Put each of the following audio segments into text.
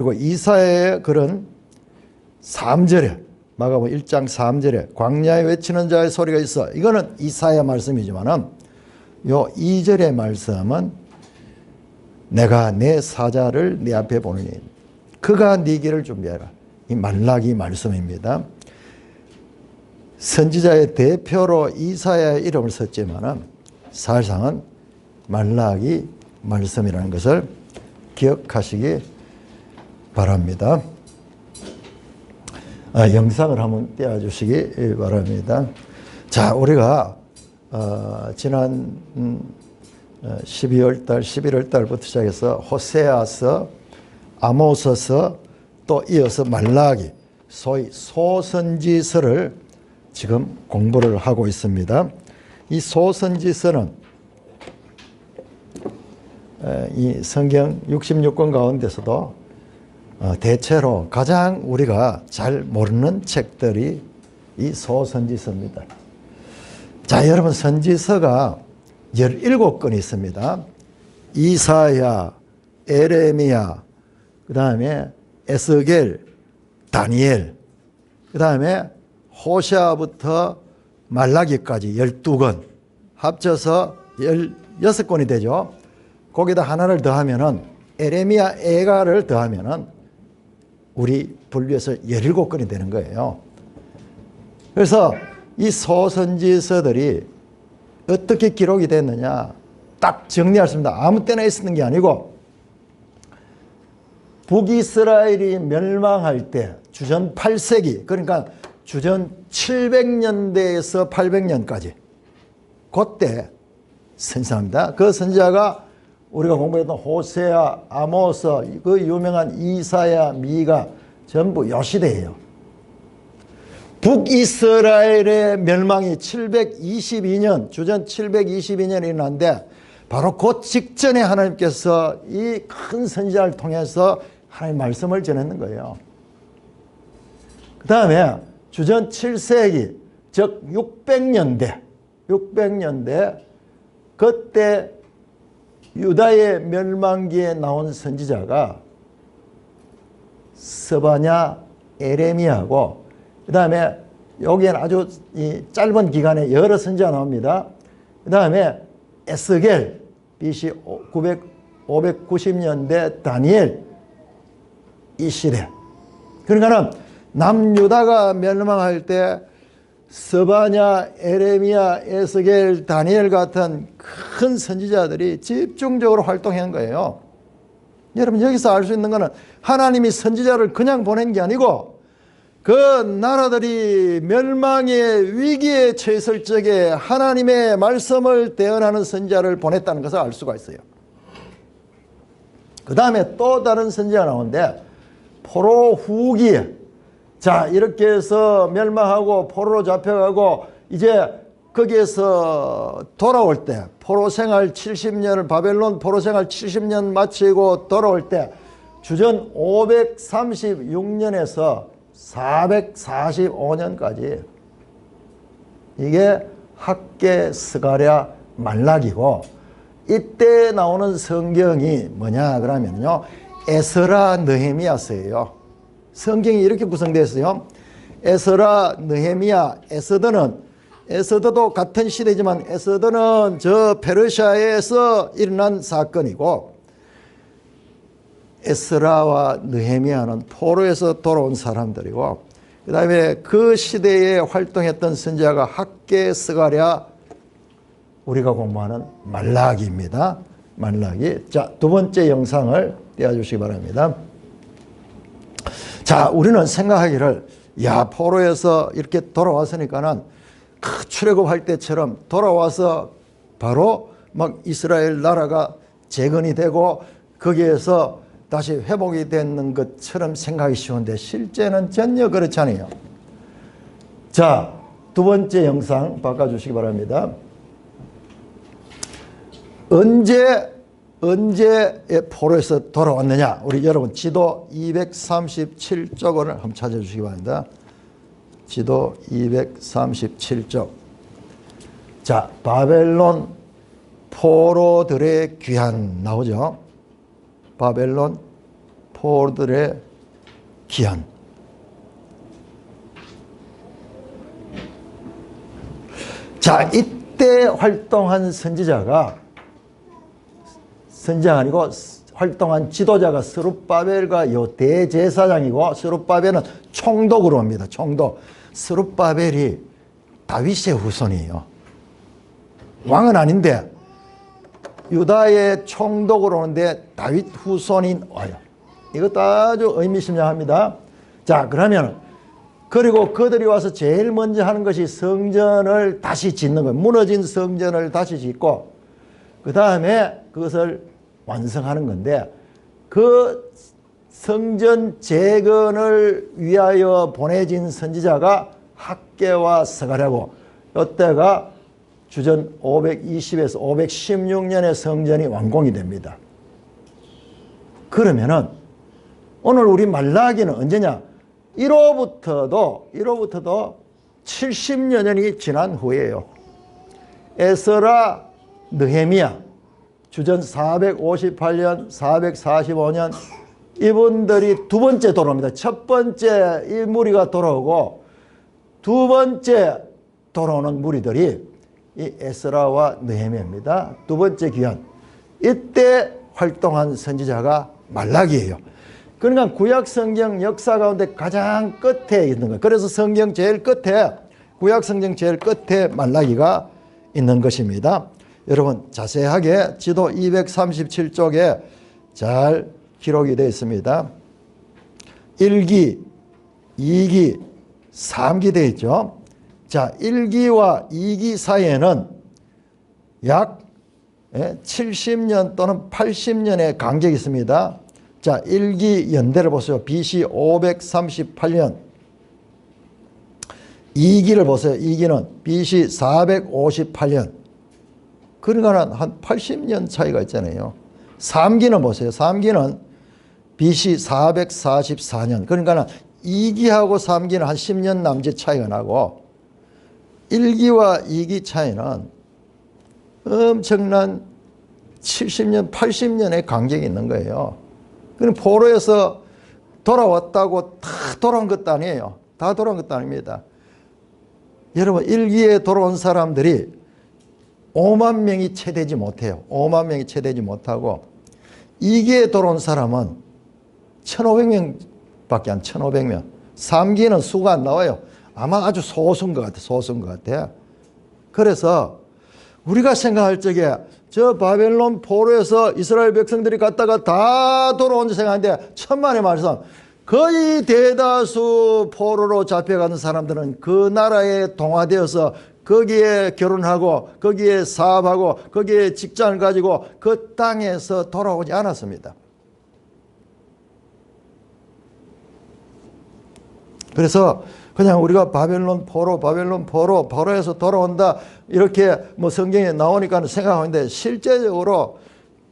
그리고 이사야의 글은 3절에 마가복음 1장 3절에 광야에 외치는 자의 소리가 있어. 이거는 이사야 말씀이지만은 요 2절의 말씀은 내가 내 사자를 네 앞에 보내니 그가 네 길을 준비하라. 이 말라기 말씀입니다. 선지자의 대표로 이사야의 이름을 썼지만은 사실상은 말라기 말씀이라는 것을 기억하시기 바랍니다. 영상을 한번 띄워주시기 바랍니다. 자, 우리가 지난 12월 달, 11월 달부터 시작해서 호세아서, 아모스서, 또 이어서 말라기, 소위 소선지서를 지금 공부를 하고 있습니다. 이 소선지서는 이 성경 66권 가운데서도 대체로 가장 우리가 잘 모르는 책들이 이 소선지서입니다. 자, 여러분, 선지서가 17권이 있습니다. 이사야, 에레미야, 그 다음에 에스겔, 다니엘, 그 다음에 호세아부터 말라기까지 12권 합쳐서 16권이 되죠. 거기다 하나를 더하면은 에레미야, 에가를 더하면은 우리 분류해서 17권이 되는 거예요. 그래서 이 소선지서들이 어떻게 기록이 됐느냐 딱 정리할 수 있습니다. 아무 때나 있었던 게 아니고 북이스라엘이 멸망할 때 주전 8세기 그러니까 주전 700년대에서 800년까지 그때 선지자입니다. 그 선지자가 우리가 공부했던 호세아, 아모스, 그 유명한 이사야, 미가 전부 요 시대예요. 북이스라엘의 멸망이 722년, 주전 722년에 일어났는데 바로 그 직전에 하나님께서 이 큰 선지자를 통해서 하나님의 말씀을 전했는 거예요. 그 다음에 주전 7세기, 즉 600년대 그때 유다의 멸망기에 나온 선지자가 스바냐, 에레미야고 그 다음에 여기에는 아주 짧은 기간에 여러 선지자가 나옵니다. 그 다음에 에스겔, BC 590년대 다니엘 이 시대. 그러니까는 남유다가 멸망할 때 스바냐, 에레미야, 에스겔, 다니엘 같은 큰 선지자들이 집중적으로 활동한 거예요. 여러분, 여기서 알 수 있는 것은 하나님이 선지자를 그냥 보낸 게 아니고 그 나라들이 멸망의 위기에 처했을 적에 하나님의 말씀을 대언하는 선지자를 보냈다는 것을 알 수가 있어요. 그 다음에 또 다른 선지자가 나오는데 포로 후기에 자, 이렇게 해서 멸망하고 포로로 잡혀가고 이제 거기에서 돌아올 때 포로 생활 70년을 바벨론 포로 생활 70년 마치고 돌아올 때 주전 536년에서 445년까지 이게 학개, 스가랴, 말라기고 이때 나오는 성경이 뭐냐 그러면요 에스라, 느헤미야서예요. 성경이 이렇게 구성되어 있어요. 에스라, 느헤미야, 에스더도 같은 시대지만 에스더는 저 페르시아에서 일어난 사건이고 에스라와 느헤미야는 포로에서 돌아온 사람들이고 그 다음에 그 시대에 활동했던 선지자가 학개, 스가랴, 우리가 공부하는 말라기입니다. 말라기. 자, 두 번째 영상을 띄워주시기 바랍니다. 자, 우리는 생각하기를 포로에서 이렇게 돌아왔으니까는 출애굽할 때처럼 돌아와서 바로 막 이스라엘 나라가 재건이 되고 거기에서 다시 회복이 되는 것처럼 생각이 쉬운데 실제는 전혀 그렇지 않아요. 자, 두 번째 영상 바꿔주시기 바랍니다. 언제 포로에서 돌아왔느냐? 우리 여러분 지도 237쪽을 한번 찾아주시기 바랍니다. 지도 237쪽. 자, 바벨론 포로들의 귀환 나오죠? 바벨론 포로들의 기한. 자, 이때 활동한 선지자가 아니고 활동한 지도자가 스룹바벨과 요 대제사장이고, 스룹바벨은 총독으로 옵니다. 총독. 스룹바벨이 다윗의 후손이에요. 왕은 아닌데 유다의 총독으로 오는데 다윗 후손인 와요. 이것도 아주 의미심장합니다. 자, 그러면 그리고 그들이 와서 제일 먼저 하는 것이 성전을 다시 짓는 거예요. 무너진 성전을 다시 짓고 그 다음에 그것을 완성하는 건데, 그 성전 재건을 위하여 보내진 선지자가 학개와 스가랴고, 이때가 주전 520에서 516년에 성전이 완공이 됩니다. 그러면은 오늘 우리 말라기는 언제냐? 이로부터도 70여 년이 지난 후에요. 에스라, 느헤미야, 주전 458년, 445년, 이분들이 두 번째 돌아옵니다. 첫 번째 이 무리가 돌아오고 두 번째 돌아오는 무리들이 이 에스라와 느헤미야입니다. 두 번째 기한. 이때 활동한 선지자가 말라기예요. 그러니까 구약 성경 역사 가운데 가장 끝에 있는 거예요. 그래서 성경 제일 끝에, 구약 성경 제일 끝에 말라기가 있는 것입니다. 여러분 자세하게 지도 237쪽에 잘 기록이 되어 있습니다. 1기, 2기, 3기 되어 있죠. 자, 1기와 2기 사이에는 약 70년 또는 80년의 간격이 있습니다. 자, 1기 연대를 보세요. BC 538년. 2기를 보세요. 2기는 BC 458년. 그러니까 한 80년 차이가 있잖아요. 3기는 보세요. 3기는 BC 444년. 그러니까 2기하고 3기는 한 10년 남짓 차이가 나고 1기와 2기 차이는 엄청난 70년, 80년의 간격이 있는 거예요. 그럼 포로에서 돌아왔다고 다 돌아온 것도 아니에요. 다 돌아온 것도 아닙니다. 여러분 1기에 돌아온 사람들이 5만 명이 채되지 못해요. 5만 명이 채되지 못하고 2기에 돌아온 사람은 1,500명밖에 안, 1,500명. 3기는 수가 안 나와요. 아마 아주 소수인 것 같아요. 소수인 것 같아요. 그래서 우리가 생각할 적에 저 바벨론 포로에서 이스라엘 백성들이 갔다가 다 돌아온 줄 생각하는데 천만의 말씀, 거의 대다수 포로로 잡혀가는 사람들은 그 나라에 동화되어서 거기에 결혼하고 거기에 사업하고 거기에 직장을 가지고 그 땅에서 돌아오지 않았습니다. 그래서 그냥 우리가 포로에서 돌아온다 이렇게 뭐 성경에 나오니까 생각하는데 실제적으로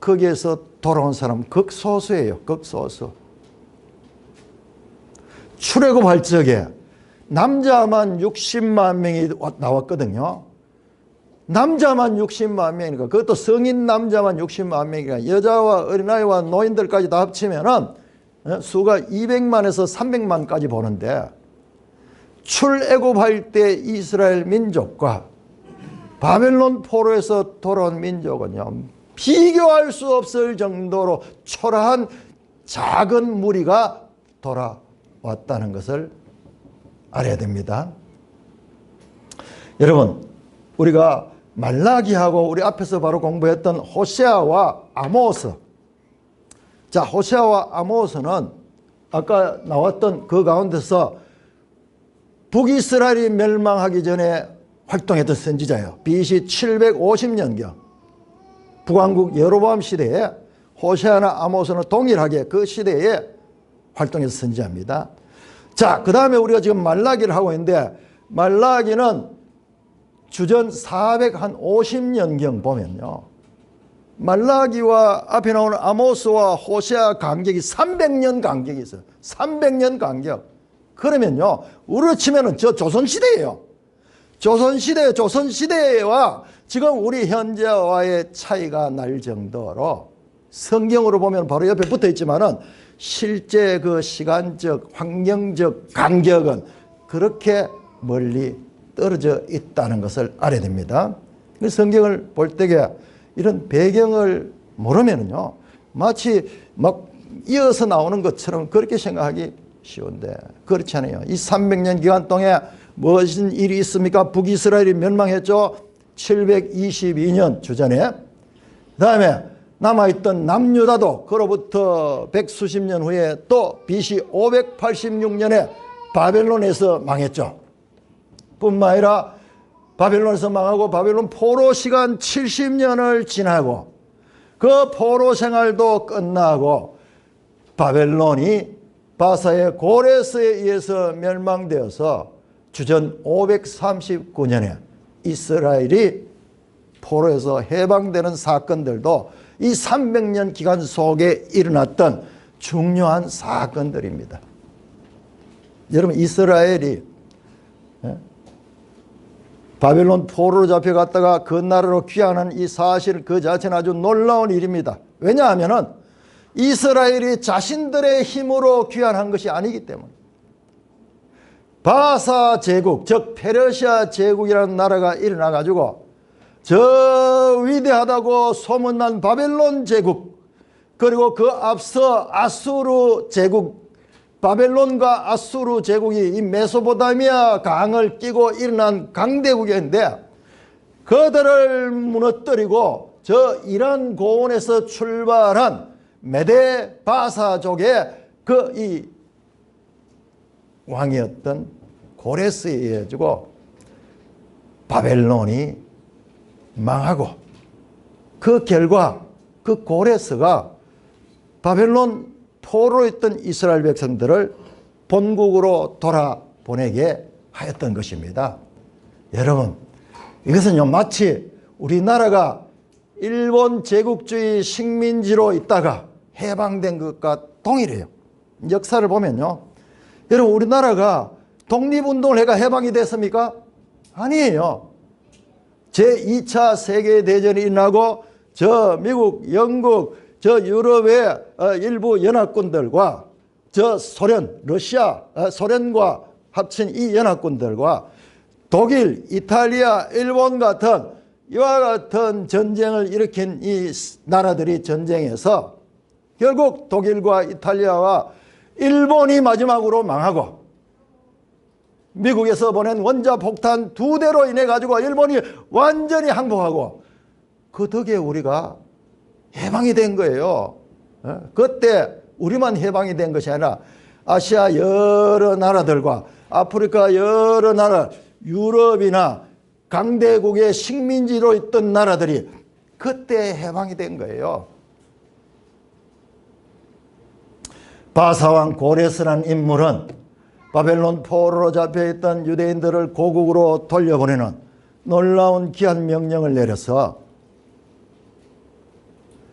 거기에서 돌아온 사람은 극소수예요. 극소수. 출애굽할 적에 남자만 60만 명이 나왔거든요. 남자만 60만 명이니까, 그것도 성인 남자만 60만 명이니까 여자와 어린아이와 노인들까지 다 합치면은 수가 200만에서 300만까지 보는데, 출애굽할 때 이스라엘 민족과 바벨론 포로에서 돌아온 민족은요, 비교할 수 없을 정도로 초라한 작은 무리가 돌아왔다는 것을 알아야 됩니다. 여러분, 우리가 말라기하고 우리 앞에서 바로 공부했던 호세아와 아모스. 자, 호세아와 아모스는 아까 나왔던 그 가운데서 북이스라엘이 멸망하기 전에 활동했던 선지자예요. BC 750년경 북왕국 여로보암 시대에 호세아나 아모스는 동일하게 그 시대에 활동해서 선지자입니다. 자, 그 다음에 우리가 지금 말라기를 하고 있는데, 말라기는 주전 450년경 보면요, 말라기와 앞에 나오는 아모스와 호세아 간격이 300년 간격이 있어요. 300년 간격. 그러면요, 우리로 치면은 저 조선시대예요. 조선시대와 지금 우리 현재와의 차이가 날 정도로, 성경으로 보면 바로 옆에 붙어 있지만은 실제 그 시간적, 환경적 간격은 그렇게 멀리 떨어져 있다는 것을 알아야 됩니다. 성경을 볼 때에 이런 배경을 모르면요, 마치 막 이어서 나오는 것처럼 그렇게 생각하기 쉬운데 그렇지 않아요. 이 300년 기간 동안에 무슨 일이 있습니까? 북이스라엘이 멸망했죠. 722년 주전에. 그 다음에 남아있던 남유다도 그로부터 백수십 년 후에 또 BC 586년에 바벨론에서 망했죠. 뿐만 아니라 바벨론에서 망하고 바벨론 포로 시간 70년을 지나고 그 포로 생활도 끝나고 바벨론이 바사의 고레스에 의해서 멸망되어서 주전 539년에 이스라엘이 포로에서 해방되는 사건들도 이 300년 기간 속에 일어났던 중요한 사건들입니다. 여러분, 이스라엘이 바벨론 포로로 잡혀갔다가 그 나라로 귀환한 이 사실 그 자체는 아주 놀라운 일입니다. 왜냐하면 이스라엘이 자신들의 힘으로 귀환한 것이 아니기 때문에. 바사 제국, 즉 페르시아 제국이라는 나라가 일어나 가지고 저 위대하다고 소문난 바벨론 제국, 그리고 그 앞서 아수르 제국, 바벨론과 아수르 제국이 이 메소포타미아 강을 끼고 일어난 강대국인데 그들을 무너뜨리고 저 이란 고원에서 출발한 메데 바사족의 그 이 왕이었던 고레스에 의해지고 바벨론이 망하고 그 결과 그 고레스가 바벨론 포로로 있던 이스라엘 백성들을 본국으로 돌아보내게 하였던 것입니다. 여러분, 이것은요 마치 우리나라가 일본 제국주의 식민지로 있다가 해방된 것과 동일해요. 역사를 보면요, 여러분, 우리나라가 독립운동을 해가 해방이 됐습니까? 아니에요. 제2차 세계대전이 일어나고 저 미국, 영국, 저 유럽의 일부 연합군들과 저 소련, 러시아, 소련과 합친 이 연합군들과 독일, 이탈리아, 일본 같은 이와 같은 전쟁을 일으킨 이 나라들이 전쟁에서 결국 독일과 이탈리아와 일본이 마지막으로 망하고 미국에서 보낸 원자폭탄 2대로 인해 가지고 일본이 완전히 항복하고 그 덕에 우리가 해방이 된 거예요. 그때 우리만 해방이 된 것이 아니라 아시아 여러 나라들과 아프리카 여러 나라, 유럽이나 강대국의 식민지로 있던 나라들이 그때 해방이 된 거예요. 바사왕 고레스라는 인물은 바벨론 포로로 잡혀있던 유대인들을 고국으로 돌려보내는 놀라운 귀한 명령을 내려서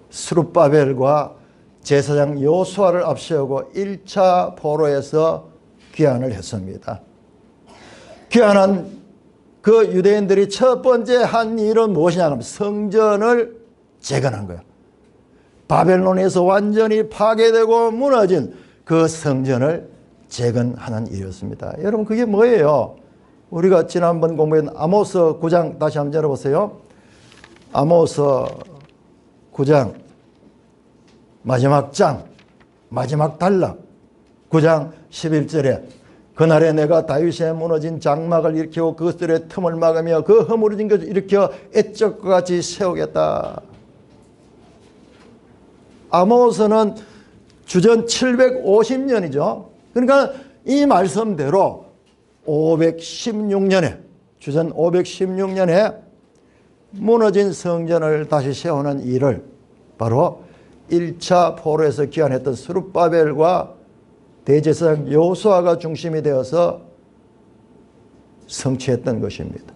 스룹바벨과 제사장 여호수아를 앞세우고 1차 포로에서 귀환을 했습니다. 귀환한 그 유대인들이 첫 번째 한 일은 무엇이냐 하면 성전을 재건한 거예요. 바벨론에서 완전히 파괴되고 무너진 그 성전을 재건하는 일이었습니다. 여러분, 그게 뭐예요? 우리가 지난번 공부한 아모스 9장 다시 한번 열어보세요. 아모스 9장 마지막 장, 마지막 단락 9장 11절에 그날에 내가 다윗의 무너진 장막을 일으키고 그것들의 틈을 막으며 그 허물어진 것을 일으켜 애적과 같이 세우겠다. 아모스는 주전 750년이죠. 그러니까 이 말씀대로 516년에 주전 516년에 무너진 성전을 다시 세우는 일을 바로 1차 포로에서 귀환했던 스룹바벨과 대제사장 여호수아가 중심이 되어서 성취했던 것입니다.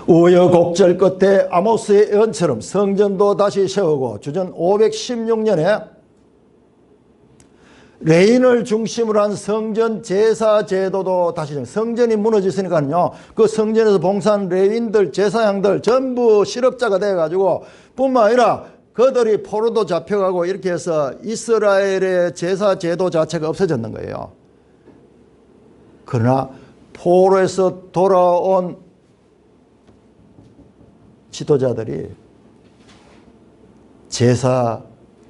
우여곡절 끝에 아모스의 예언처럼 성전도 다시 세우고 주전 516년에 레인을 중심으로 한 성전 제사 제도도 다시 성전이 무너졌으니까요. 그 성전에서 봉사한 레인들, 제사장들 전부 실업자가 돼가지고 뿐만 아니라 그들이 포로도 잡혀가고 이렇게 해서 이스라엘의 제사 제도 자체가 없어졌는 거예요. 그러나 포로에서 돌아온 지도자들이 제사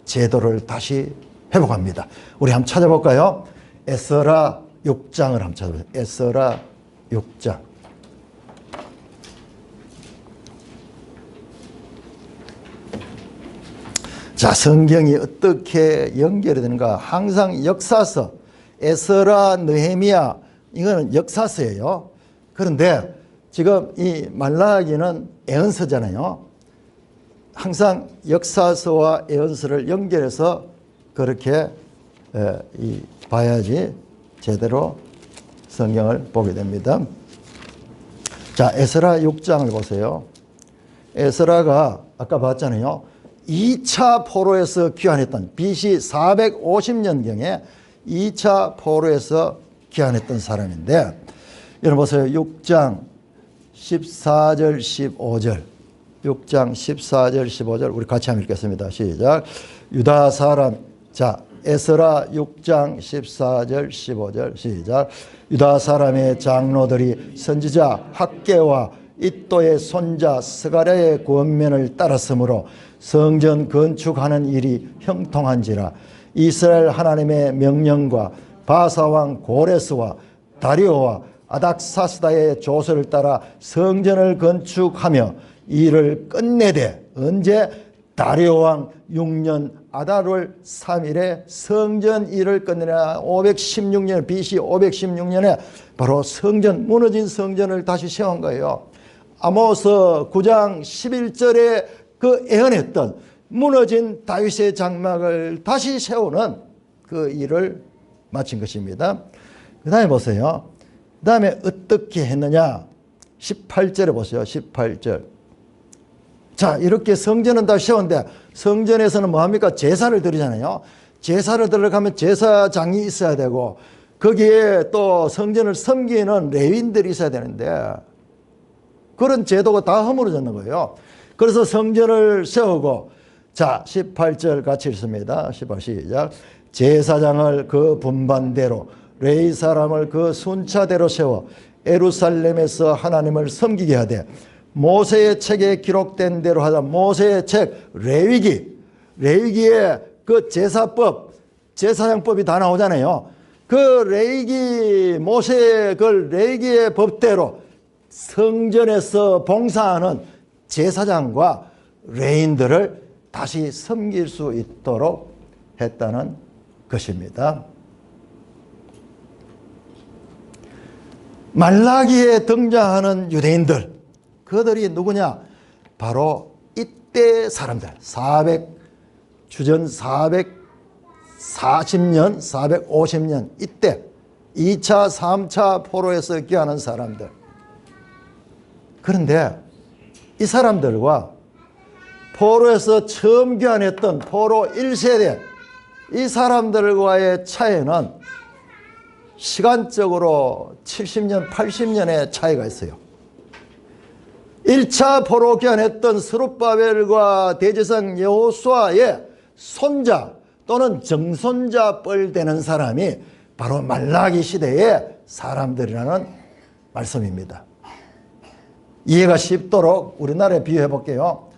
제도를 다시 회복합니다. 우리 한번 찾아볼까요? 에스라 6장을 한번 찾아보세요. 에스라 6장. 자, 성경이 어떻게 연결이 되는가? 항상 역사서, 에스라, 느헤미야, 이거는 역사서예요. 그런데 지금 이 말라기는 예언서잖아요. 항상 역사서와 예언서를 연결해서 그렇게 봐야지 제대로 성경을 보게 됩니다. 자, 에스라 6장을 보세요. 에스라가 아까 봤잖아요. 2차 포로에서 귀환했던 BC 450년경에 2차 포로에서 귀환했던 사람인데, 여러분 보세요. 6장 14절 15절 6장 14절 15절 우리 같이 한번 읽겠습니다. 시작. 유다 사람, 자, 에스라 6장 14절 15절 시작. 유다 사람의 장로들이 선지자 학개와 이또의 손자 스가랴의 권면을 따랐으므로 성전 건축하는 일이 형통한지라. 이스라엘 하나님의 명령과 바사왕 고레스와 다리오와 아닥사스다의 조서를 따라 성전을 건축하며 일을 끝내되, 언제? 다리오왕 6년 아달월 3일에 성전 일을 끝내냐. 516년 BC 516년에 바로 성전, 무너진 성전을 다시 세운 거예요. 아모스 9장 11절에 그 예언했던 무너진 다윗의 장막을 다시 세우는 그 일을 마친 것입니다. 그 다음에 보세요. 그 다음에 어떻게 했느냐. 18절에 보세요. 18절. 자, 이렇게 성전은 다 세웠는데 성전에서는 뭐합니까? 제사를 드리잖아요. 제사를 들어가면 제사장이 있어야 되고 거기에 또 성전을 섬기는 레위인들이 있어야 되는데 그런 제도가 다 허물어졌는 거예요. 그래서 성전을 세우고, 자, 18절 같이 읽습니다. 18 시작. 제사장을 그 분반대로, 레위 사람을 그 순차대로 세워 예루살렘에서 하나님을 섬기게 하되, 모세의 책에 기록된 대로 하자. 모세의 책 레위기, 레위기에 그 제사법, 제사장법이 다 나오잖아요. 그 레위기, 모세의 그 레위기의 법대로 성전에서 봉사하는 제사장과 레인들을 다시 섬길 수 있도록 했다는 것입니다. 말라기에 등장하는 유대인들, 그들이 누구냐? 바로 이때 사람들. 주전 440년, 450년 이때 2차, 3차 포로에서 귀환한 사람들. 그런데 이 사람들과 포로에서 처음 귀환했던 포로 1세대, 이 사람들과의 차이는 시간적으로 70년, 80년의 차이가 있어요. 1차 포로 귀환했던 스룹바벨과 대제사장 여호수아의 손자 또는 정손자 뻘 되는 사람이 바로 말라기 시대의 사람들이라는 말씀입니다. 이해가 쉽도록 우리나라에 비유해 볼게요.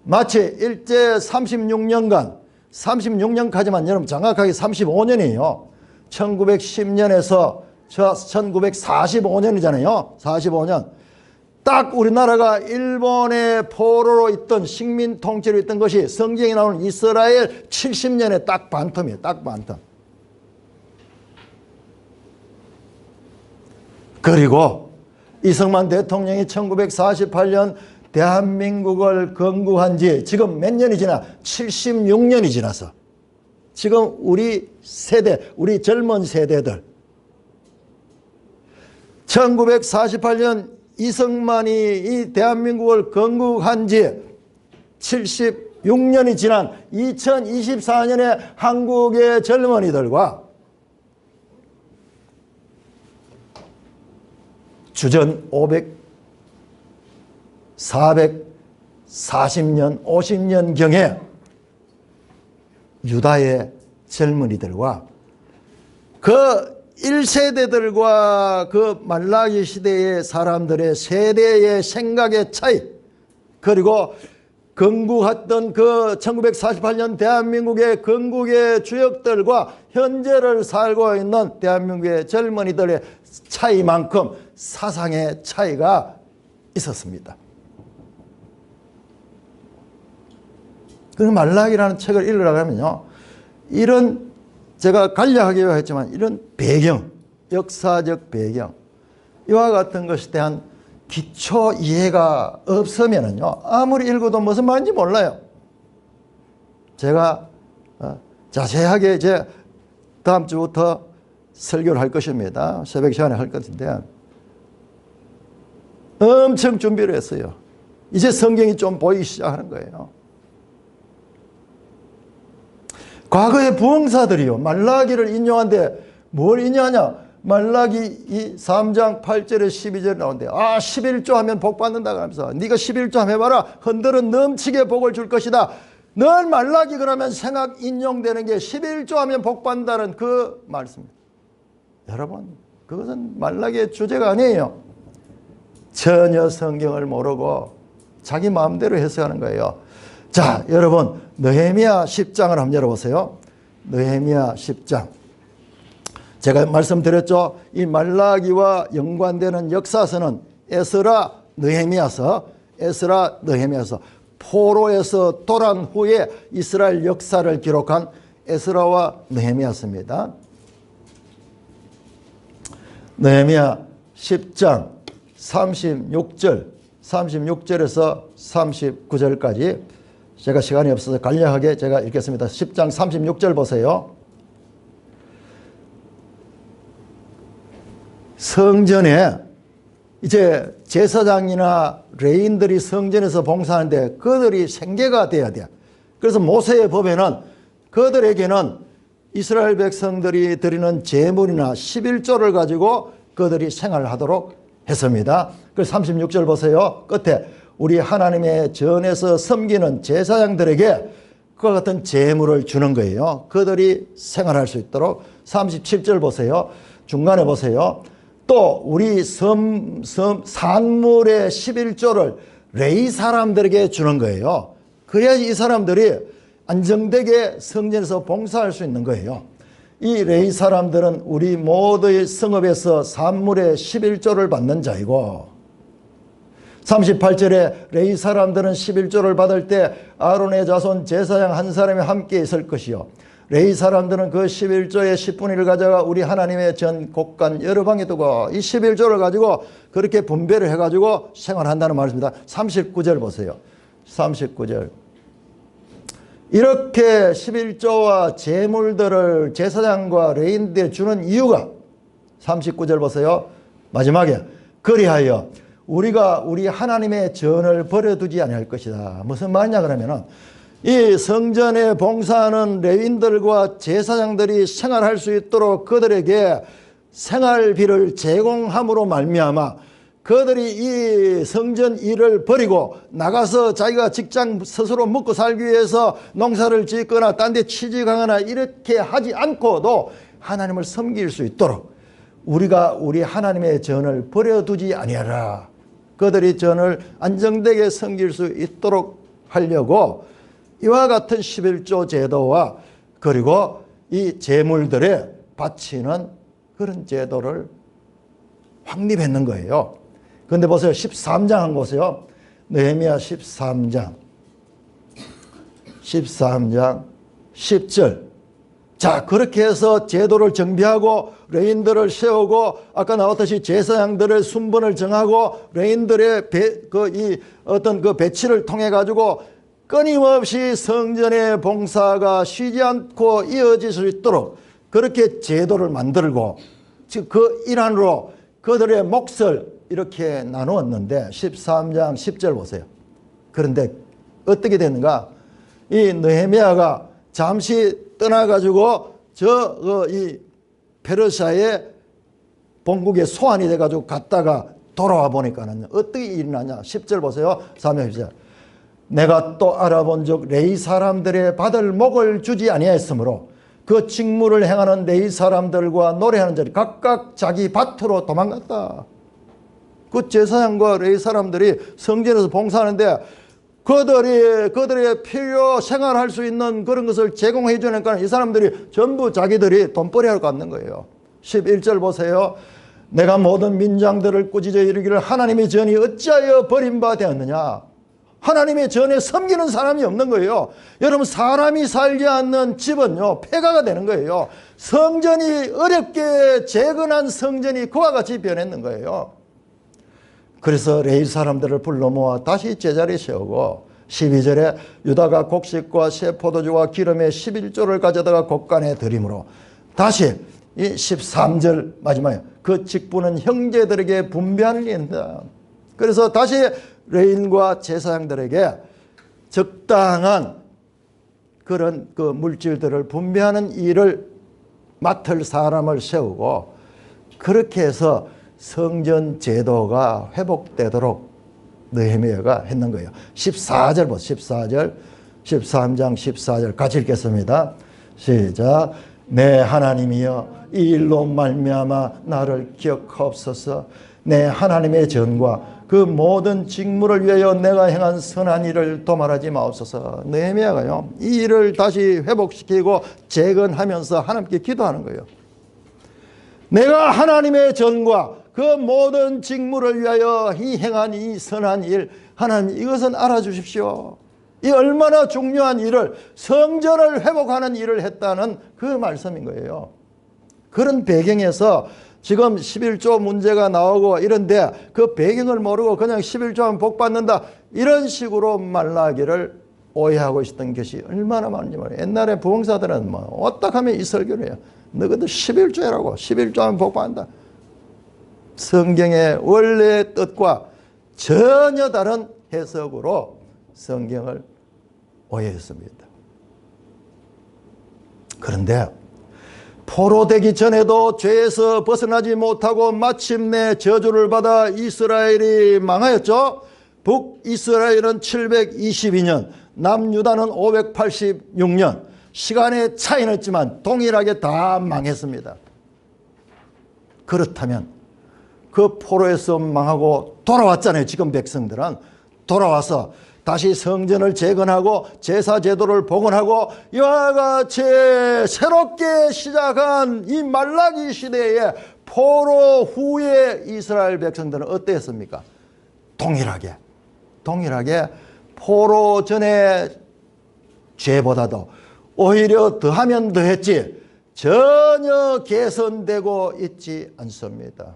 마치 일제 36년까지만 여러분 정확하게 35년이에요. 1910년에서 1945년이잖아요. 45년. 딱 우리나라가 일본의 포로로 있던, 식민 통치로 있던 것이 성경에 나오는 이스라엘 70년에 딱 반텀이에요. 딱 반텀. 그리고 이승만 대통령이 1948년 대한민국을 건국한 지 지금 몇 년이 지나? 76년이 지나서 지금 우리 세대, 우리 젊은 세대들 1948년 이승만이 이 대한민국을 건국한 지 76년이 지난 2024년의 한국의 젊은이들과 주전 440년, 50년경에 유다의 젊은이들과 그 1세대들과 그 말라기 시대의 사람들의 세대의 생각의 차이, 그리고 건국했던 그 1948년 대한민국의 건국의 주역들과 현재를 살고 있는 대한민국의 젊은이들의 차이만큼 사상의 차이가 있었습니다. 그 말라기라는 책을 읽으려면요, 이런 제가 간략하게 했지만 이런 배경, 역사적 배경, 이와 같은 것에 대한 기초 이해가 없으면요, 아무리 읽어도 무슨 말인지 몰라요. 제가 자세하게 이제 다음 주부터 설교를 할 것입니다. 새벽 시간에 할 것인데 엄청 준비를 했어요. 이제 성경이 좀 보이기 시작하는 거예요. 과거의 부흥사들이요, 말라기를 인용하는데 뭘 인용하냐? 말라기 3장 8절에 12절에 나오는데, 11조 하면 복 받는다 그러면서, 네가 11조 하면 해봐라, 흔들은 넘치게 복을 줄 것이다. 늘 말라기 그러면 생각 인용되는 게 11조 하면 복 받는다는 그 말씀입니다. 여러분, 그것은 말라기의 주제가 아니에요. 전혀 성경을 모르고 자기 마음대로 해석하는 거예요. 자, 여러분, 느헤미야 10장을 한번 열어보세요. 느헤미야 10장. 제가 말씀드렸죠. 이 말라기와 연관되는 역사서는 에스라, 느헤미야서, 에스라, 느헤미야서. 포로에서 돌아온 후에 이스라엘 역사를 기록한 에스라와 느헤미야서입니다. 느헤미야 10장 36절에서 39절까지 제가 시간이 없어서 간략하게 제가 읽겠습니다. 10장 36절 보세요. 성전에 이제 제사장이나 레인들이 성전에서 봉사하는데 그들이 생계가 돼야 돼. 그래서 모세의 법에는 그들에게는 이스라엘 백성들이 드리는 제물이나 11조를 가지고 그들이 생활하도록 했습니다. 그래서 36절 보세요. 끝에 우리 하나님의 전에서 섬기는 제사장들에게 그와 같은 제물을 주는 거예요. 그들이 생활할 수 있도록. 37절 보세요. 중간에 보세요. 또 우리 산물의 11조를 레위 사람들에게 주는 거예요. 그래야지 이 사람들이 안정되게 성전에서 봉사할 수 있는 거예요. 이 레위 사람들은 우리 모두의 성읍에서 산물의 11조를 받는 자이고, 38절에 레위 사람들은 11조를 받을 때 아론의 자손 제사장 한 사람이 함께 있을 것이요, 레위 사람들은 그 11조의 10분의 1을 가져가 우리 하나님의 전 곳간 여러 방에 두고 이 11조를 가지고 그렇게 분배를 해가지고 생활한다는 말입니다. 39절 보세요. 39절. 이렇게 11조와 제물들을 제사장과 레위인들에 주는 이유가 39절 보세요. 마지막에 그리하여 우리가 우리 하나님의 전을 버려두지 아니할 것이다. 무슨 말이냐 그러면은 이 성전에 봉사하는 레위인들과 제사장들이 생활할 수 있도록 그들에게 생활비를 제공함으로 말미암아 그들이 이 성전 일을 버리고 나가서 자기가 직장 스스로 먹고 살기 위해서 농사를 짓거나 딴 데 취직하거나 이렇게 하지 않고도 하나님을 섬길 수 있도록 우리가 우리 하나님의 전을 버려두지 아니하라. 그들이 전을 안정되게 섬길 수 있도록 하려고 이와 같은 11조 제도와 그리고 이 제물들에 바치는 그런 제도를 확립했는 거예요. 그런데 보세요. 13장 한번 보세요. 느헤미야 13장 10절. 자, 그렇게 해서 제도를 정비하고 레인들을 세우고 아까 나왔듯이 제사장들의 순번을 정하고 레인들의 어떤 그 배치를 통해 가지고 끊임없이 성전의 봉사가 쉬지 않고 이어질 수 있도록 그렇게 제도를 만들고 즉 그 일환으로 그들의 몫을 이렇게 나누었는데 13장 10절 보세요. 그런데 어떻게 됐는가? 이 느헤미야가 잠시 떠나가지고 이 페르시아의 본국에 소환이 돼가지고 갔다가 돌아와 보니까는 어떻게 일어나냐. 10절 보세요. 3절 10절. 내가 또 알아본즉 레위 사람들의 받을 목을 주지 아니하였으므로 그 직무를 행하는 레위 사람들과 노래하는 자들이 각각 자기 밭으로 도망갔다. 그 제사장과 레위 사람들이 성전에서 봉사하는데 그들의 필요 생활할 수 있는 그런 것을 제공해 주니까 이 사람들이 전부 자기들이 돈벌이하러 갔는 거예요. 11절 보세요. 내가 모든 민장들을 꾸짖어 이르기를 하나님의 전이 어찌하여 버림바 되었느냐. 하나님의 전에 섬기는 사람이 없는 거예요. 여러분, 사람이 살지 않는 집은요 폐가가 되는 거예요. 성전이 어렵게 재건한 성전이 그와 같이 변했는 거예요. 그래서 레위 사람들을 불러 모아 다시 제자리에 세우고 12절에 유다가 곡식과 새 포도주와 기름의 11조를 가져다가 곡간에 드림으로 다시 이 13절 마지막에 그 직분은 형제들에게 분배하는 일입니다. 그래서 다시 레인과 제사장들에게 적당한 그런 그 물질들을 분배하는 일을 맡을 사람을 세우고 그렇게 해서 성전 제도가 회복되도록 느헤미야가 했는 거예요. 14절 보세요. 14절 13장 14절 같이 읽겠습니다. 시작. 내 하나님이여 이 일로 말미암아 나를 기억하옵소서. 내 하나님의 전과 그 모든 직무를 위하여 내가 행한 선한 일을 도말하지 마옵소서. 느헤미야가요 이 일을 다시 회복시키고 재건하면서 하나님께 기도하는 거예요. 내가 하나님의 전과 그 모든 직무를 위하여 이 행한 이 선한 일, 하나님 이것은 알아주십시오. 이 얼마나 중요한 일을, 성전을 회복하는 일을 했다는 그 말씀인 거예요. 그런 배경에서 지금 11조 문제가 나오고 이런데 그 배경을 모르고 그냥 11조하면 복 받는다 이런 식으로 말라기를 오해하고 있었던 것이 얼마나 많은지 말이에요. 옛날에 부흥사들은 뭐 어떻게 하면 이 설교를 해요. 너희들 11조라고 11조하면 복 받는다. 성경의 원래의 뜻과 전혀 다른 해석으로 성경을 오해했습니다. 그런데 포로되기 전에도 죄에서 벗어나지 못하고 마침내 저주를 받아 이스라엘이 망하였죠. 북이스라엘은 722년, 남유다는 586년. 시간의 차이는 있지만 동일하게 다 망했습니다. 그렇다면 그 포로에서 망하고 돌아왔잖아요. 지금 백성들은 돌아와서 다시 성전을 재건하고 제사 제도를 복원하고 이와 같이 새롭게 시작한 이 말라기 시대에 포로 후에 이스라엘 백성들은 어땠습니까? 동일하게 포로 전에 죄보다도 오히려 더하면 더했지 전혀 개선되고 있지 않습니다.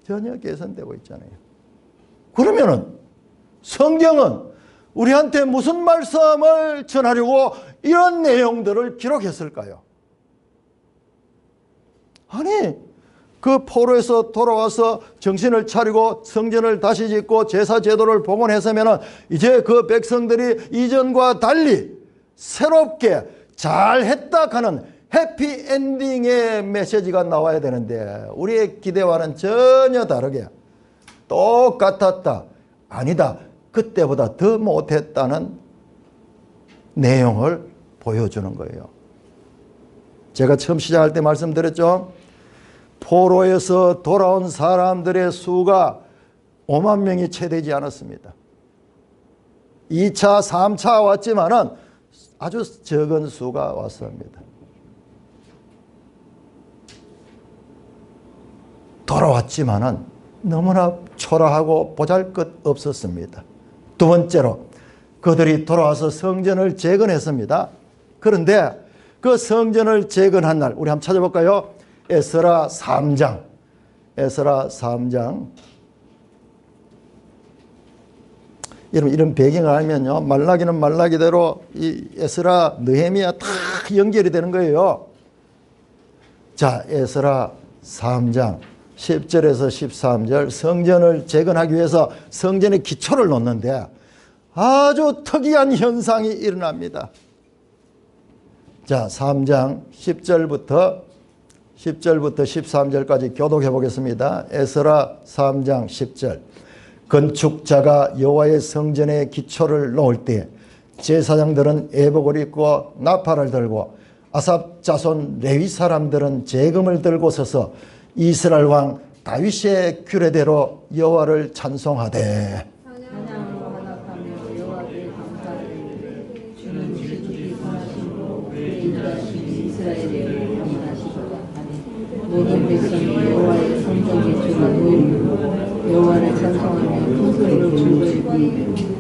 전혀 개선되고 있잖아요. 그러면은 성경은 우리한테 무슨 말씀을 전하려고 이런 내용들을 기록했을까요? 아니, 그 포로에서 돌아와서 정신을 차리고 성전을 다시 짓고 제사 제도를 복원했으면 이제 그 백성들이 이전과 달리 새롭게 잘했다 하는 해피엔딩의 메시지가 나와야 되는데 우리의 기대와는 전혀 다르게 똑같았다. 아니다. 그때보다 더 못했다는 내용을 보여주는 거예요. 제가 처음 시작할 때 말씀드렸죠. 포로에서 돌아온 사람들의 수가 5만 명이 채 되지 않았습니다. 2차, 3차 왔지만은 아주 적은 수가 왔습니다. 돌아왔지만은 너무나 초라하고 보잘것없었습니다. 두 번째로 그들이 돌아와서 성전을 재건했습니다. 그런데 그 성전을 재건한 날 우리 한번 찾아볼까요? 에스라 3장. 여러분 이런 배경을 알면요 말라기는 말라기대로 이 에스라 느헤미야 다 연결이 되는 거예요. 자, 에스라 3장 10절에서 13절 성전을 재건하기 위해서 성전의 기초를 놓는데 아주 특이한 현상이 일어납니다. 자, 3장 10절부터 10절부터 13절까지 교독해 보겠습니다. 에스라 3장 10절. 건축자가 여호와의 성전에 기초를 놓을 때 제사장들은 애복을 입고 나팔을 들고 아삽 자손 레위 사람들은 제금을 들고 서서 이스라엘 왕 다윗의 규례대로 여호와를 찬송하되 찬양으로 화답하며 여호와께 감사하되 주는 지극히 선하시고 인자하시니 이스라엘을 영원하시도다 하니 모든 백성이 여호와의 성전 기초가 놓이므로 여호와를 찬송하며 큰 소리로 즐거이 부르며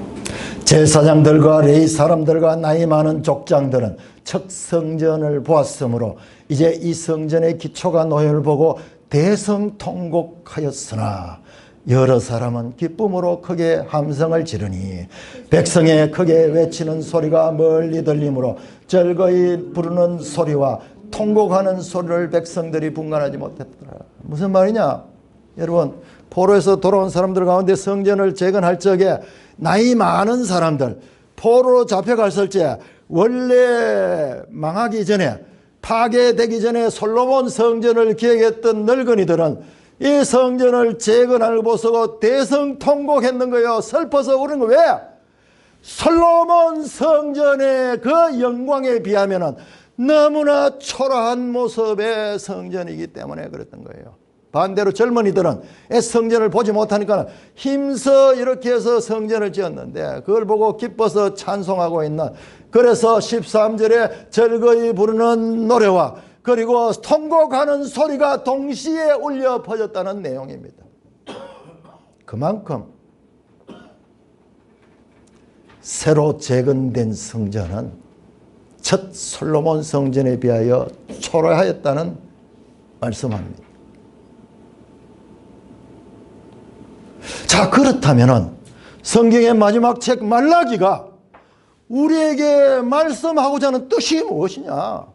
제사장들과 레위 사람들과 나이 많은 족장들은 첫 성전을 보았으므로 이제 이 성전의 기초가 놓임을 보고 대성통곡하였으나 여러 사람은 기쁨으로 크게 함성을 지르니 백성의 크게 외치는 소리가 멀리 들리므로 즐거이 부르는 소리와 통곡하는 소리를 백성들이 분간하지 못했더라. 무슨 말이냐? 여러분, 포로에서 돌아온 사람들 가운데 성전을 재건할 적에 나이 많은 사람들, 포로로 잡혀갔을 때 원래 망하기 전에, 파괴되기 전에 솔로몬 성전을 기획했던 늙은이들은 이 성전을 재건하는 걸 보고 대성통곡했는 거예요. 슬퍼서 우는 거. 왜? 솔로몬 성전의 그 영광에 비하면 너무나 초라한 모습의 성전이기 때문에 그랬던 거예요. 반대로 젊은이들은 성전을 보지 못하니까 힘써 이렇게 해서 성전을 지었는데 그걸 보고 기뻐서 찬송하고 있는, 그래서 13절에 즐거이 부르는 노래와 그리고 통곡하는 소리가 동시에 울려 퍼졌다는 내용입니다. 그만큼 새로 재건된 성전은 첫 솔로몬 성전에 비하여 초라하였다는 말씀합니다. 자, 그렇다면 성경의 마지막 책 말라기가 우리에게 말씀하고자 하는 뜻이 무엇이냐?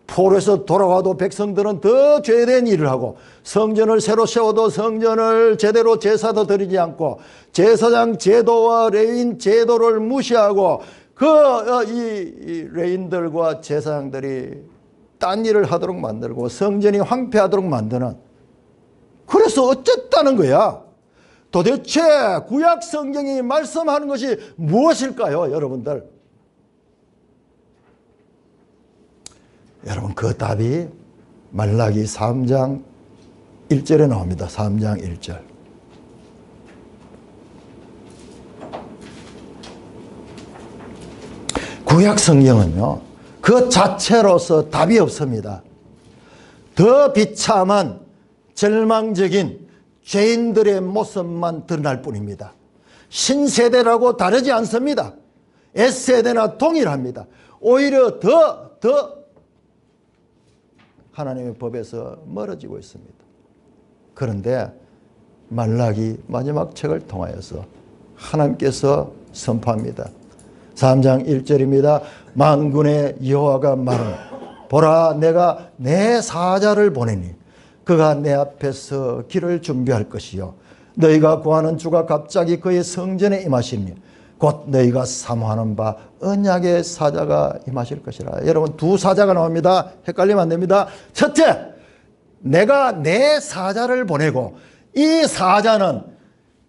포로에서 돌아와도 백성들은 더 죄된 일을 하고 성전을 새로 세워도 성전을 제대로 제사도 드리지 않고 제사장 제도와 레위인 제도를 무시하고 이 레위인들과 제사장들이 딴 일을 하도록 만들고 성전이 황폐하도록 만드는, 그래서 어쨌다는 거야. 도대체 구약 성경이 말씀하는 것이 무엇일까요, 여러분들? 여러분, 그 답이 말라기 3장 1절에 나옵니다. 3장 1절. 구약 성경은요, 그 자체로서 답이 없습니다. 더 비참한 절망적인 죄인들의 모습만 드러날 뿐입니다. 신세대라고 다르지 않습니다. S세대나 동일합니다. 오히려 더 하나님의 법에서 멀어지고 있습니다. 그런데 말라기 마지막 책을 통하여서 하나님께서 선포합니다. 3장 1절입니다. 만군의 여호와가 말하노 보라, 내가 내 사자를 보내니 그가 내 앞에서 길을 준비할 것이요 너희가 구하는 주가 갑자기 그의 성전에 임하시니 곧 너희가 사모하는 바 언약의 사자가 임하실 것이라. 여러분, 두 사자가 나옵니다. 헷갈리면 안 됩니다. 첫째, 내가 내 사자를 보내고 이 사자는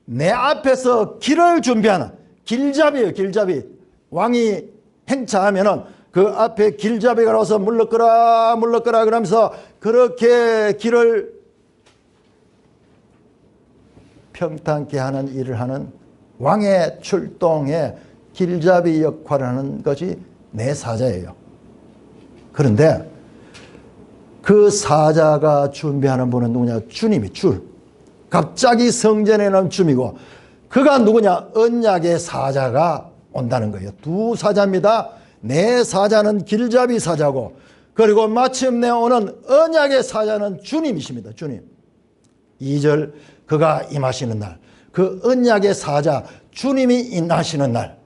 내 앞에서 길을 준비하는 길잡이예요. 길잡이. 왕이 행차하면은 그 앞에 길잡이가 나와서 물러거라 그러면서 그렇게 길을 평탄케 하는 일을 하는 왕의 출동에 길잡이 역할을 하는 것이 내 사자예요. 그런데 그 사자가 준비하는 분은 누구냐? 주님이 갑자기 성전에 나온 주님이고 그가 누구냐? 언약의 사자가 온다는 거예요. 두 사자입니다. 내 사자는 길잡이 사자고 그리고 마침내 오는 언약의 사자는 주님이십니다. 주님. 2절, 그가 임하시는 날, 그 언약의 사자 주님이 임하시는 날,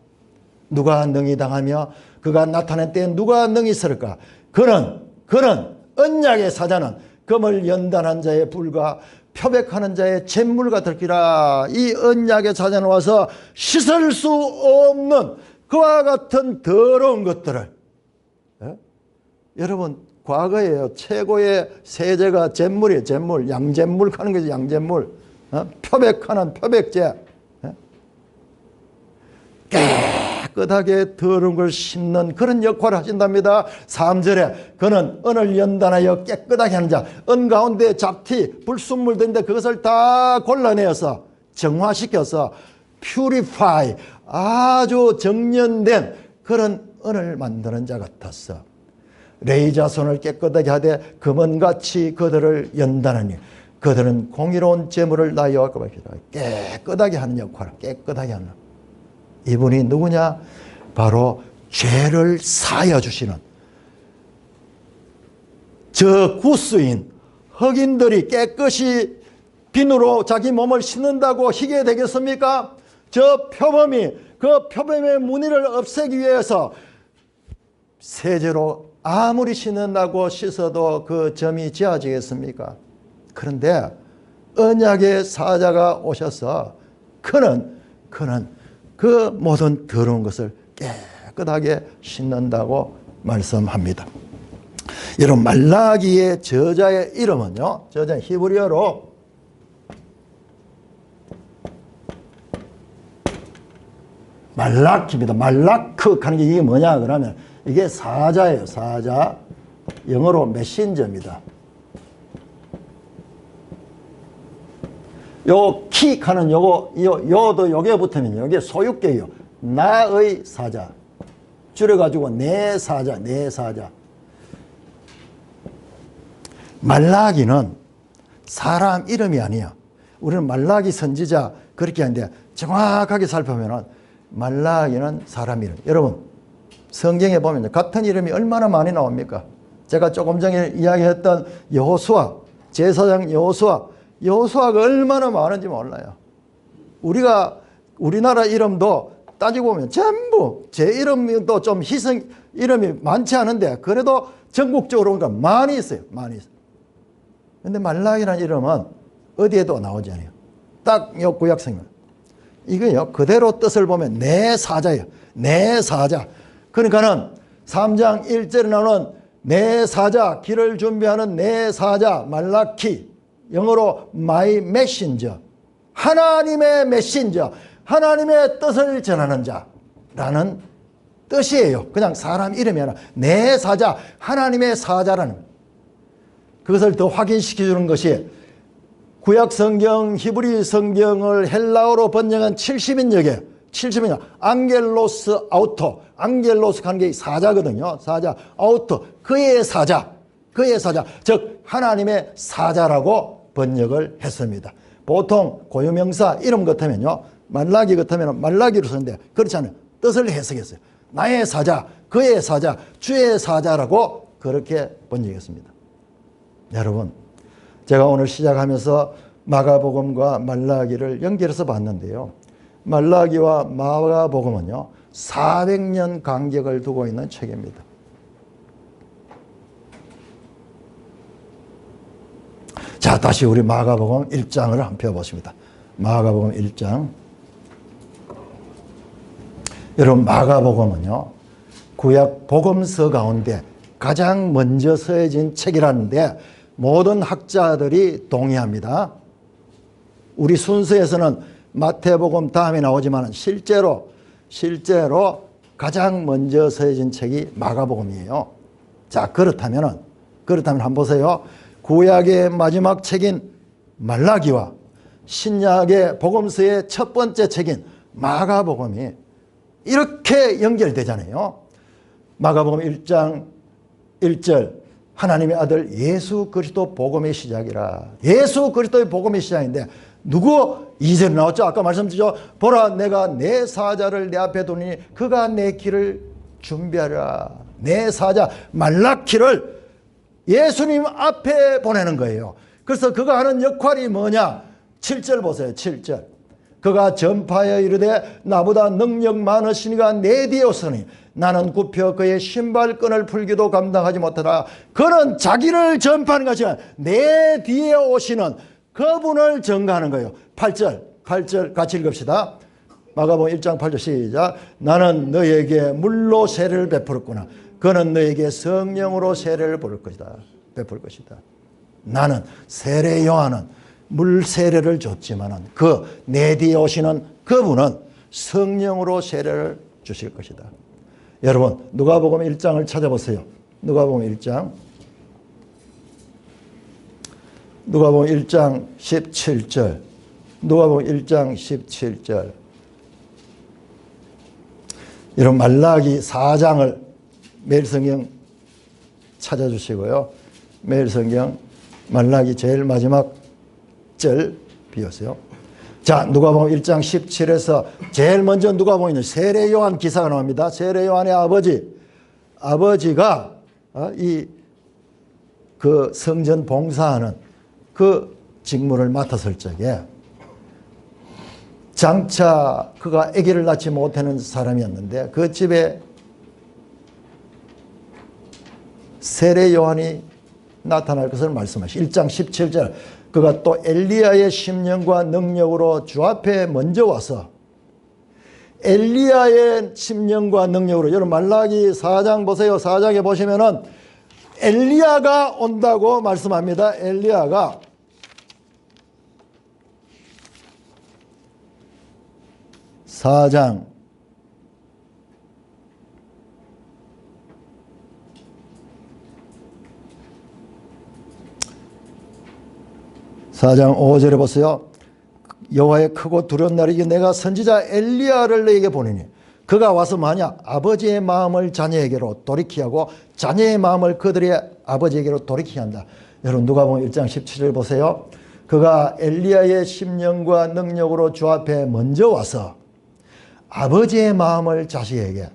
누가 능히 당하며 그가 나타날 때 누가 능히 설까? 그는 언약의 사자는 금을 연단한 자의 불과 표백하는 자의 잿물 같을기라. 이 언약의 사자는 와서 씻을 수 없는 그와 같은 더러운 것들을, 여러분, 과거에요. 최고의 세제가 잿물이에요. 잿물. 양잿물 하는 거죠. 양잿물. 표백하는 표백제. 깨끗하게 더러운 걸 씻는 그런 역할을 하신답니다. 3절에 그는 은을 연단하여 깨끗하게 하는 자. 은 가운데 잡티, 불순물 든데 그것을 다 골라내어서 정화시켜서 purify, 아주 정련된 그런 은을 만드는 자 같았어. 레이자손을 깨끗하게 하되 금은같이 그들을 연단하니 그들은 공의로운 재물을 나 여호와께 바치라. 깨끗하게 하는 역할을 깨끗하게 하는. 이분이 누구냐? 바로 죄를 사하여 주시는 저 구스인 흑인들이 깨끗이 비누로 자기 몸을 씻는다고 희게 되겠습니까? 저 표범이 그 표범의 무늬를 없애기 위해서 세제로 아무리 씻는다고 씻어도 그 점이 지워지겠습니까? 그런데 언약의 사자가 오셔서 그는 그 모든 더러운 것을 깨끗하게 씻는다고 말씀합니다. 여러분, 말라기의 저자의 이름은요, 저자는 히브리어로 말라키입니다. 말라크 하는 게 이게 뭐냐 그러면 이게 사자예요. 사자. 영어로 메신저입니다. 요 키 하는 요도 요게 붙으면 요게 소유격이요. 나의 사자. 줄여가지고 내 사자, 내 사자. 말라기는 사람 이름이 아니야. 우리는 말라기 선지자 그렇게 하는데 정확하게 살펴보면 말라기는 사람 이름. 여러분, 성경에 보면 같은 이름이 얼마나 많이 나옵니까? 제가 조금 전에 이야기했던 여호수아, 제사장 여호수아가 얼마나 많은지 몰라요. 우리나라 이름도 따지고 보면 전부 제 이름도 좀 희생 이름이 많지 않은데 그래도 전국적으로 그러니까 많이 있어요. 많이 있어요. 근데 말라기라는 이름은 어디에도 나오지 않아요. 딱 요 구약성경. 이거요. 그대로 뜻을 보면 내 사자예요. 내 사자. 그러니까는 3장 1절에 나오는 내 사자, 길을 준비하는 내 사자, 말라키. 영어로 my messenger. 하나님의 메신저. 하나님의 뜻을 전하는 자라는 뜻이에요. 그냥 사람 이름이 아니라 내 사자, 하나님의 사자라는 거예요. 그것을 더 확인시켜 주는 것이 구약 성경, 히브리 성경을 헬라어로 번역한 70인역에 70인역 앙겔로스 아우토, 앙겔로스 하는 게 사자거든요. 사자, 아우토, 그의 사자, 즉 하나님의 사자라고 번역을 했습니다. 보통 고유명사 이름 같으면요, 말라기 같으면 말라기로 쓰는데 그렇지 않아요. 뜻을 해석했어요. 나의 사자, 그의 사자, 주의 사자라고 그렇게 번역했습니다. 여러분, 제가 오늘 시작하면서 마가복음과 말라기를 연결해서 봤는데요. 말라기와 마가복음은요, 400년 간격을 두고 있는 책입니다. 자, 다시 우리 마가복음 1장을 한번 펴보십니다. 마가복음 1장. 여러분, 마가복음은요, 구약 복음서 가운데 가장 먼저 쓰여진 책이라는데 모든 학자들이 동의합니다. 우리 순서에서는 마태복음 다음에 나오지만 실제로 가장 먼저 쓰여진 책이 마가복음이에요. 자, 그렇다면 한번 보세요. 구약의 마지막 책인 말라기와 신약의 복음서의 첫 번째 책인 마가복음이 이렇게 연결되잖아요. 마가복음 1장 1절 하나님의 아들 예수 그리스도 복음의 시작이라. 예수 그리스도의 복음의 시작인데 누구? 2절 나왔죠. 아까 말씀드렸죠. 보라 내가 내 사자를 내 앞에 두니 그가 내 길을 준비하라. 내 사자 말라키를 예수님 앞에 보내는 거예요. 그래서 그가 하는 역할이 뭐냐? 7절 보세요. 7절. 그가 전파하여 이르되 나보다 능력 많으시니가 내 뒤에 오으니 나는 굽혀 그의 신발끈을 풀기도 감당하지 못하라. 그는 자기를 전파하는 것이 아니라 내 뒤에 오시는 그분을 전가하는 거예요. 8절 같이 읽읍시다. 마가복음 1장 8절 시작. 나는 너에게 물로 세례를 베풀었구나. 그는 너에게 성령으로 세례를 부를 것이다. 베풀 것이다. 나는 세례 요한은 물 세례를 줬지만은 그 내 뒤에 오시는 그분은 성령으로 세례를 주실 것이다. 여러분 누가복음 1장을 찾아보세요. 누가복음 1장. 누가복음 1장 17절. 누가복음 1장 17절. 이런 말라기 4장을 매일 성경 찾아주시고요. 매일 성경 말라기 제일 마지막 절 비우세요. 자, 누가복음 1장 17에서 제일 먼저 누가복음은 세례 요한 기사가 나옵니다. 세례 요한의 아버지가 그 성전 봉사하는 그 직무를 맡았을 적에 장차 그가 아기를 낳지 못하는 사람이었는데 그 집에 세례 요한이 나타날 것을 말씀하시고 1장 17절 그가 또 엘리야의 심령과 능력으로 주 앞에 먼저 와서 엘리야의 심령과 능력으로 여러분 말라기 4장 보세요. 4장에 보시면은 엘리야가 온다고 말씀합니다. 엘리야가 4장 5절에 보세요. 여호와의 크고 두려운 날이기 내가 선지자 엘리야를 너에게 보내니 그가 와서 만약 아버지의 마음을 자녀에게로 돌이키게 하고 자녀의 마음을 그들의 아버지에게로 돌이키게 한다. 여러분 누가복음 1장 17절 보세요. 그가 엘리야의 심령과 능력으로 주 앞에 먼저 와서 아버지의 마음을 자식에게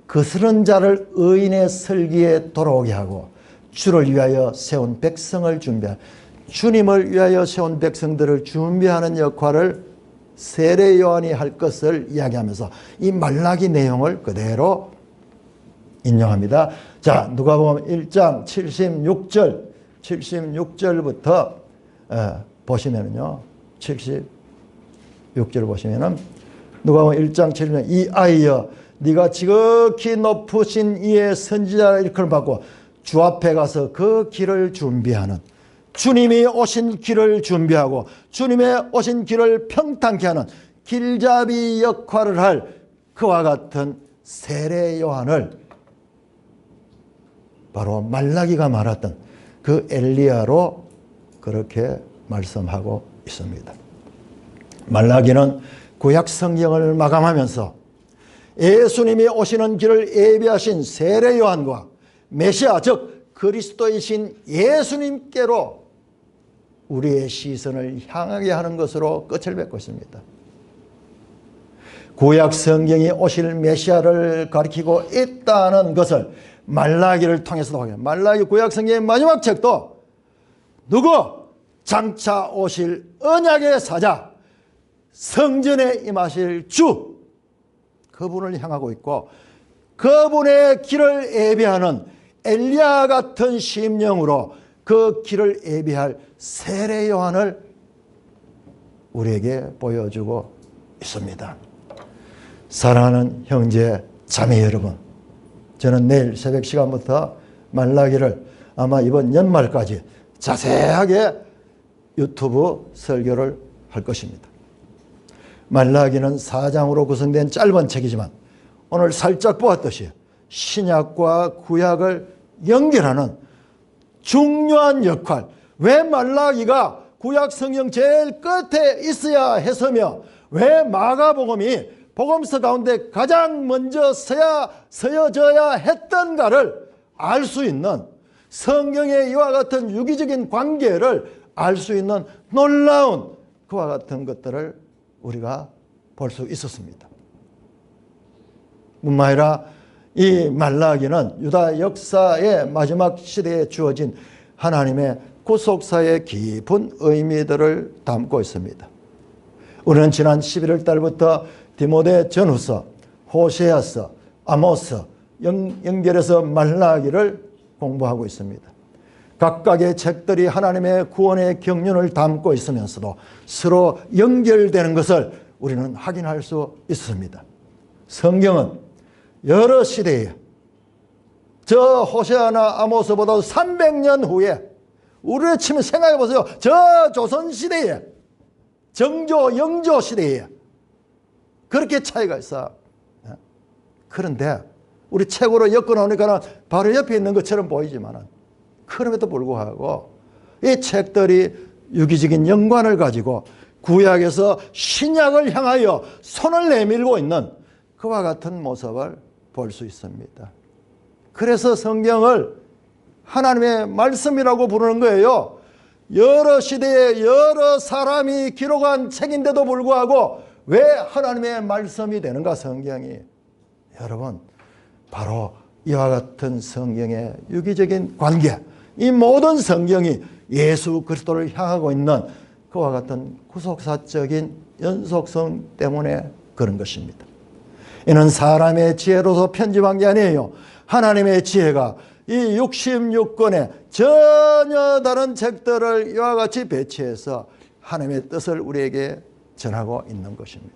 거스른 자를 의인의 설기에 돌아오게 하고 주를 위하여 세운 백성을 준비하는 주님을 위하여 세운 백성들을 준비하는 역할을 세례 요한이 할 것을 이야기하면서 이 말라기 내용을 그대로 인용합니다. 자, 누가복음 1장 76절부터 보시면은요. 76절 보시면은 누가복음 1장 76절 이 아이여 네가 지극히 높으신 이의 선지자를 일컬음 받고 주 앞에 가서 그 길을 준비하는 주님이 오신 길을 준비하고 주님의 오신 길을 평탄케 하는 길잡이 역할을 할 그와 같은 세례 요한을 바로 말라기가 말했던 그 엘리야로 그렇게 말씀하고 있습니다. 말라기는 구약 성경을 마감하면서 예수님이 오시는 길을 예비하신 세례 요한과 메시아 즉 그리스도이신 예수님께로 우리의 시선을 향하게 하는 것으로 끝을 맺고 있습니다. 구약 성경이 오실 메시아를 가리키고 있다는 것을 말라기를 통해서도 확인합니다. 말라기 구약 성경의 마지막 책도 누구? 장차 오실 언약의 사자 성전에 임하실 주 그분을 향하고 있고 그분의 길을 예비하는 엘리야 같은 심령으로 그 길을 예비할 세례 요한을 우리에게 보여주고 있습니다. 사랑하는 형제 자매 여러분, 저는 내일 새벽 시간부터 말라기를 아마 이번 연말까지 자세하게 유튜브 설교를 할 것입니다. 말라기는 4장으로 구성된 짧은 책이지만 오늘 살짝 보았듯이 신약과 구약을 연결하는 중요한 역할, 왜 말라기가 구약 성경 제일 끝에 있어야 했으며 왜 마가복음이 복음서 가운데 가장 먼저 서여져야 했던가를 알 수 있는 성경의 이와 같은 유기적인 관계를 알 수 있는 놀라운 그와 같은 것들을 우리가 볼 수 있었습니다. 뿐만 아니라 이 말라기는 유다 역사의 마지막 시대에 주어진 하나님의 구속사의 깊은 의미들을 담고 있습니다. 우리는 지난 11월 달부터 디모데 전후서, 호세아서, 아모스 연결해서 말라기를 공부하고 있습니다. 각각의 책들이 하나님의 구원의 경륜을 담고 있으면서도 서로 연결되는 것을 우리는 확인할 수 있습니다. 성경은 여러 시대에 저 호세아나 아모스보다 300년 후에 우리를 치면 생각해 보세요. 저 조선시대에 정조 영조 시대에 그렇게 차이가 있어. 그런데 우리 책으로 엮어놓으니까 바로 옆에 있는 것처럼 보이지만 그럼에도 불구하고 이 책들이 유기적인 연관을 가지고 구약에서 신약을 향하여 손을 내밀고 있는 그와 같은 모습을 볼 수 있습니다. 그래서 성경을 하나님의 말씀이라고 부르는 거예요. 여러 시대에 여러 사람이 기록한 책인데도 불구하고 왜 하나님의 말씀이 되는가 성경이. 여러분 바로 이와 같은 성경의 유기적인 관계, 이 모든 성경이 예수 그리스도를 향하고 있는 그와 같은 구속사적인 연속성 때문에 그런 것입니다. 이는 사람의 지혜로서 편집한 게 아니에요. 하나님의 지혜가 이 66권의 전혀 다른 책들을 이와 같이 배치해서 하나님의 뜻을 우리에게 전하고 있는 것입니다.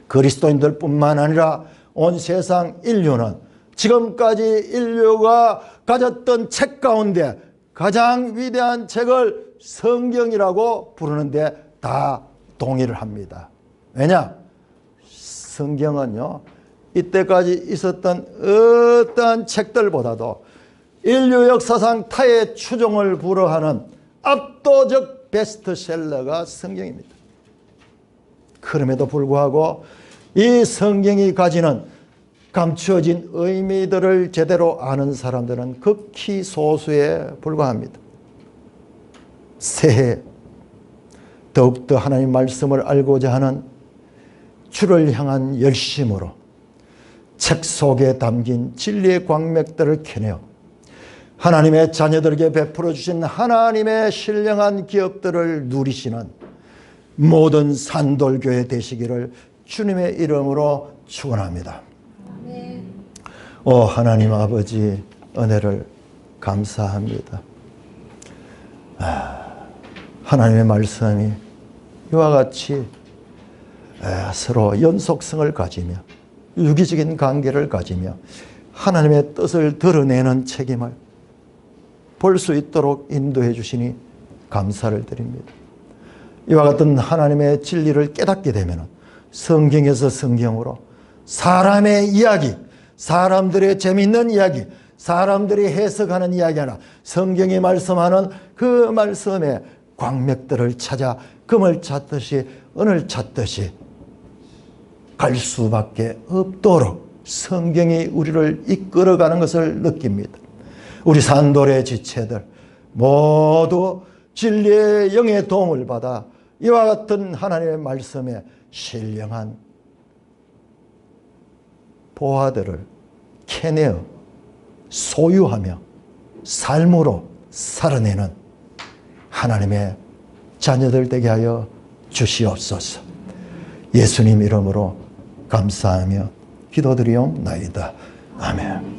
그리스도인들 뿐만 아니라 온 세상 인류는 지금까지 인류가 가졌던 책 가운데 가장 위대한 책을 성경이라고 부르는데 다 동의를 합니다. 왜냐? 성경은요, 이때까지 있었던 어떠한 책들보다도 인류 역사상 타의 추종을 불허하는 압도적 베스트셀러가 성경입니다. 그럼에도 불구하고 이 성경이 가지는 감추어진 의미들을 제대로 아는 사람들은 극히 소수에 불과합니다. 새해 더욱더 하나님 말씀을 알고자 하는 주를 향한 열심으로 책 속에 담긴 진리의 광맥들을 켜내어 하나님의 자녀들에게 베풀어 주신 하나님의 신령한 기업들을 누리시는 모든 산돌교회 되시기를 주님의 이름으로 축원합니다. 오 하나님 아버지 은혜를 감사합니다. 하나님의 말씀이 이와 같이 서로 연속성을 가지며 유기적인 관계를 가지며 하나님의 뜻을 드러내는 책임을 볼 수 있도록 인도해 주시니 감사를 드립니다. 이와 같은 하나님의 진리를 깨닫게 되면 성경에서 성경으로 사람의 이야기, 사람들의 재미있는 이야기, 사람들이 해석하는 이야기 하나, 성경이 말씀하는 그 말씀의 광맥들을 찾아 금을 찾듯이 은을 찾듯이 갈 수밖에 없도록 성경이 우리를 이끌어가는 것을 느낍니다. 우리 산돌의 지체들 모두 진리의 영의 도움을 받아 이와 같은 하나님의 말씀에 신령한 보화들을 캐내어 소유하며 삶으로 살아내는 하나님의 자녀들 되게 하여 주시옵소서. 예수님 이름으로 감사하며 기도드리옵나이다. 아멘.